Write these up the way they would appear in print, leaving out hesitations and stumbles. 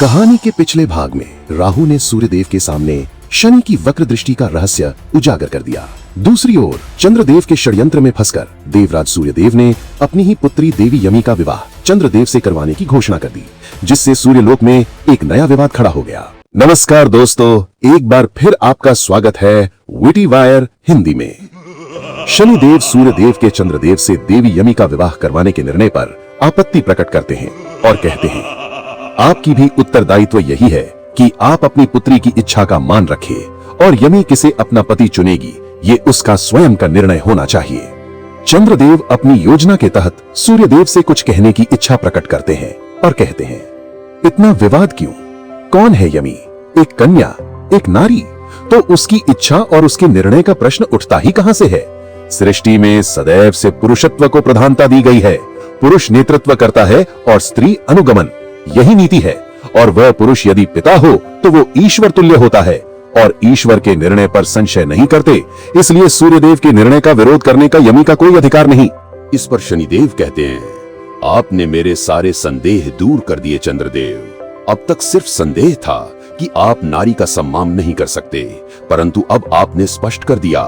कहानी के पिछले भाग में राहु ने सूर्यदेव के सामने शनि की वक्र दृष्टि का रहस्य उजागर कर दिया। दूसरी ओर चंद्रदेव के षड्यंत्र में फंसकर देवराज सूर्यदेव ने अपनी ही पुत्री देवी यमी का विवाह चंद्रदेव से करवाने की घोषणा कर दी, जिससे सूर्यलोक में एक नया विवाद खड़ा हो गया। नमस्कार दोस्तों, एक बार फिर आपका स्वागत है विटी वायर हिंदी में। शनिदेव सूर्यदेव के चंद्रदेव से देवी यमी का विवाह करवाने के निर्णय पर आपत्ति प्रकट करते हैं और कहते हैं, आपकी भी उत्तरदायित्व यही है कि आप अपनी पुत्री की इच्छा का मान रखें और यमी किसे अपना पति चुनेगी ये उसका स्वयं का निर्णय होना चाहिए। चंद्रदेव अपनी योजना के तहत सूर्यदेव से कुछ कहने की इच्छा प्रकट करते हैं और कहते हैं, इतना विवाद क्यों? कौन है यमी? एक कन्या, एक नारी, तो उसकी इच्छा और उसके निर्णय का प्रश्न उठता ही कहां से है? सृष्टि में सदैव से पुरुषत्व को प्रधानता दी गई है। पुरुष नेतृत्व करता है और स्त्री अनुगमन, यही नीति है। और वह पुरुष यदि पिता हो तो वो ईश्वर तुल्य होता है और ईश्वर के निर्णय पर संशय नहीं करते, इसलिए सूर्यदेव के निर्णय का विरोध करने का यमी का कोई अधिकार नहीं। इस पर शनिदेव कहते हैं, आपने मेरे सारे संदेह दूर कर दिए चंद्रदेव। अब तक सिर्फ संदेह था कि आप नारी का सम्मान नहीं कर सकते, परंतु अब आपने स्पष्ट कर दिया।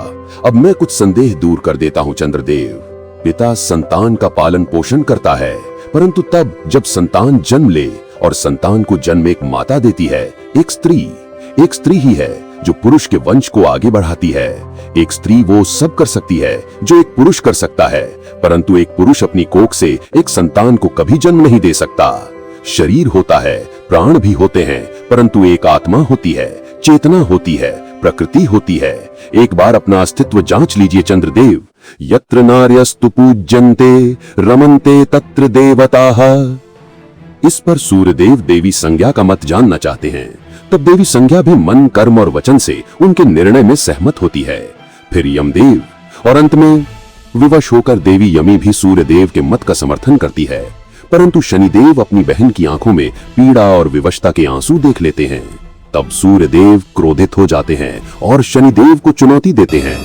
अब मैं कुछ संदेह दूर कर देता हूं चंद्रदेव। पिता संतान का पालन पोषण करता है, परंतु तब जब संतान जन्म ले और संतान को जन्म एक माता देती है। एक स्त्री ही है जो पुरुष के वंश को आगे बढ़ाती है। एक स्त्री वो सब कर सकती है जो एक पुरुष कर सकता है, परंतु एक पुरुष अपनी कोख से एक संतान को कभी जन्म नहीं दे सकता। शरीर होता है, प्राण भी होते हैं, परंतु एक आत्मा होती है, चेतना होती है, प्रकृति होती है। एक बार अपना अस्तित्व जांच लीजिए चंद्रदेव। यत्र नार्यस्तु पूज्यन्ते रमन्ते तत्र देवताः। इस पर सूर्यदेव देवी संज्ञा का मत जानना चाहते हैं। तब देवी संज्ञा भी मन, कर्म और वचन से उनके निर्णय में सहमत होती है। फिर यमदेव और अंत में विवश होकर देवी यमी भी सूर्यदेव के मत का समर्थन करती है, परंतु शनिदेव अपनी बहन की आंखों में पीड़ा और विवशता के आंसू देख लेते हैं। तब सूर्यदेव क्रोधित हो जाते हैं और शनिदेव को चुनौती देते हैं,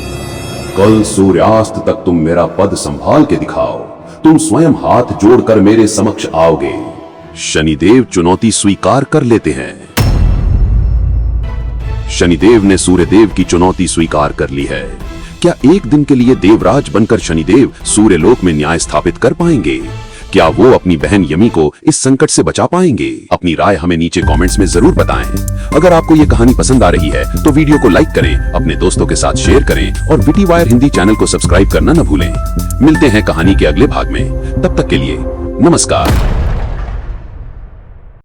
कल सूर्यास्त तक तुम मेरा पद संभाल के दिखाओ, तुम स्वयं हाथ जोड़कर मेरे समक्ष आओगे। शनिदेव चुनौती स्वीकार कर लेते हैं। शनिदेव ने सूर्यदेव की चुनौती स्वीकार कर ली है। क्या एक दिन के लिए देवराज बनकर शनिदेव सूर्यलोक में न्याय स्थापित कर पाएंगे? क्या वो अपनी बहन यमी को इस संकट से बचा पाएंगे? अपनी राय हमें नीचे कमेंट्स में जरूर बताएं। अगर आपको ये कहानी पसंद आ रही है तो वीडियो को लाइक करें, अपने दोस्तों के साथ शेयर करें और विटी वायर हिंदी चैनल को सब्सक्राइब करना न भूलें। मिलते हैं कहानी के अगले भाग में, तब तक के लिए नमस्कार।